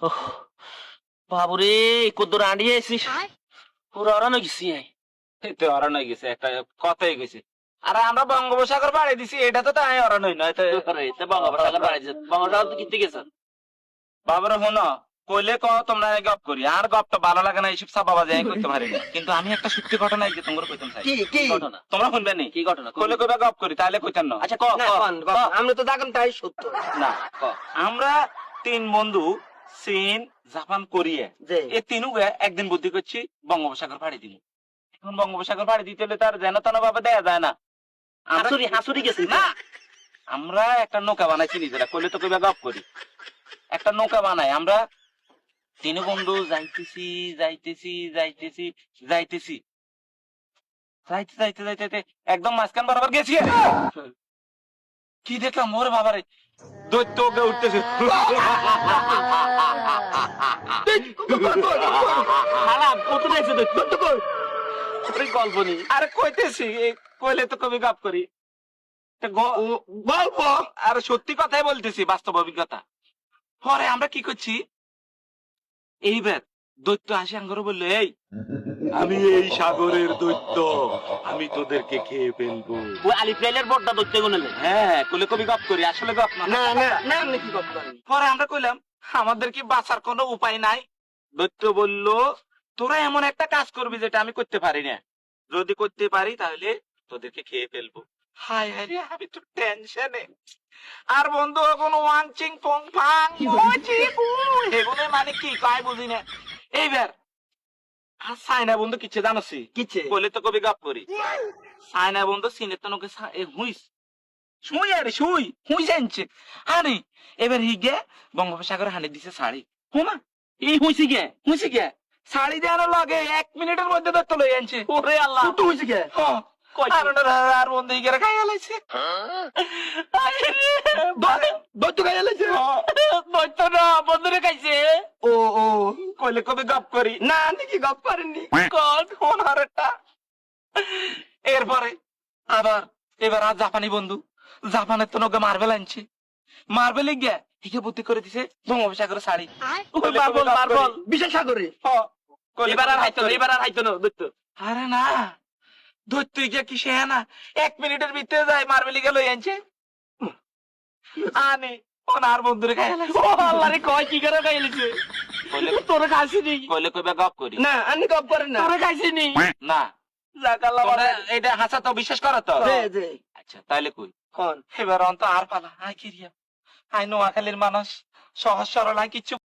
ওহ বাবুরে কদ্দুর আন্ডিয়ে আছিস পুরো অরানো গেছি তো অরণ হয়ে গেছে, একটা কথাই গেছে। আরে আমরা বঙ্গোপসাগর বাড়ি দিছি, এটা তো তাই অরণ হই নয়। বঙ্গোপসাগর বাড়িছে বঙ্গোপসাগর তো কিনতে গেছ বাবারে শোনো, কইলে ক তোমরা গপ করি, আর গপটা ভালো লাগে না, এইসব চাপাবাজি আমি করতে পারি না। কিন্তু আমি একটা সত্যি ঘটনা এই যে তোমরা কইতাম চাই। কি ঘটনা তোমরা শুনবে নি? কি ঘটনা কইলে কইবা গপ করি, তাহলে কইতাম না। আচ্ছা ক আমরা তো দেখেন তাই সত্য না, আমরা তিন বন্ধু চীন, জাপান, কোরিয়া এই তিনু একদিন বুদ্ধি করছি বঙ্গোপসাগর পাড়ি দিব। এখন বঙ্গোপসাগর পাড়ি দিতে হলে তার যেন তেন ভাবে দেয়া যায় না। হাসুরি গেছি না, আমরা একটা নৌকা বানাইছি নিজেরা, কইলে তো কইবা গপ করি। একটা নৌকা বানাই আমরা তিন বন্ধু যাইতেছি যাইতেছি যাইতেছি যাইতেছি যাইতে যাইতে যাইতে যাইতে একদম মাঝখান বরাবর গেছি। কি দেখলাম ওরে বাবারে, দৈত্য ওকে উঠতেছে। গল্প নেই আরে কইতেছি, কইলে তো কবি গপ করি। গল্প আর সত্যি কথাই বলতেছি, বাস্তব অভিজ্ঞতা। পরে আমরা কি করছি, এইবার দৈত্য আসে আঙ্গরে বললো, এই আমি এই সাগরের দৈত্য, আমি তোদেরকে খেয়ে ফেলবো। ওই আলিপ্রাইলের বড়টা দৈত্য গুনে হ্যাঁ, কইলে কবি গপ করি, আসলে গপ না। না না না আপনি কি গল্প করেন পরে আমরা কইলাম আমাদের কি বাঁচার কোনো উপায় নাই? দৈত্য বলল, তোরা এমন একটা কাজ করবি যেটা আমি করতে পারি না, যদি করতে পারি তাহলে তোদেরকে খেয়ে ফেলবো। হায় হায় রে, আমি তো টেনশনে। আর বন্ধু এখন ওয়াংচিং পং ফাং এগুলো মানে কি কয় বুঝি না। এইবার আর সাইনা বন্ধু কিচ্ছে জানোসি কিচ্ছে বলে তো কবি গাপ করি। সাইনা বন্ধু সিনে তো নকে হুইস শুই, আরে শুই হুই জানছে। আরে এবার হিগে বঙ্গোপসাগর হানি দিছে শাড়ি। হুমা এই হইছে কে শাড়ি দেওয়ার লাগে 1 মিনিটের মধ্যে দত্ত লই আনছে। ওরে আল্লাহ ফুটু হইছে কে? আর বন্ধু হিগে খাই আলাইছে। দৈত্য খাই আলাইছে দৈত্য না, বন্ধুরে খাইছে। ও ও কইলে কবি গপ করি না আপনি কি গপ পারেননি কোন আরেকটা। এরপরে আবার এবার আর জাপানি বন্ধু, জাপানের তো নৌকা মার্বেল আনছে। মার্বেল গিয়া হিকে বুদ্ধি করে দিছে বঙ্গোপসাগরে শাড়ি। মার্বল বিশাল সাগরে এবার আর হাইতো না দৈত্য। আরে না, দৈত্য গিয়া কি সে না 1 মিনিটের ভিতরে যায় মার্বেল গিয়ে লই আনছে। আনে আর বন্ধুরে খাই আলাইছে। ও আল্লাহ রে কয় কি করে খাই আলাইছে তোরে খাইছিনি কইলে কইবা গপ করি না আপনি গপ করেন না তোরে খাইছিনি না। জাকাল্লাহ তোমরা এটা হাসা তো বিশ্বাস করো তো? জি আচ্ছা তাইলে কই কোন এবার অন্ত আর পালা আই কিরিয়া আই নোয়াখালীর মানুষ সহজ সরল, আই কিচ্ছু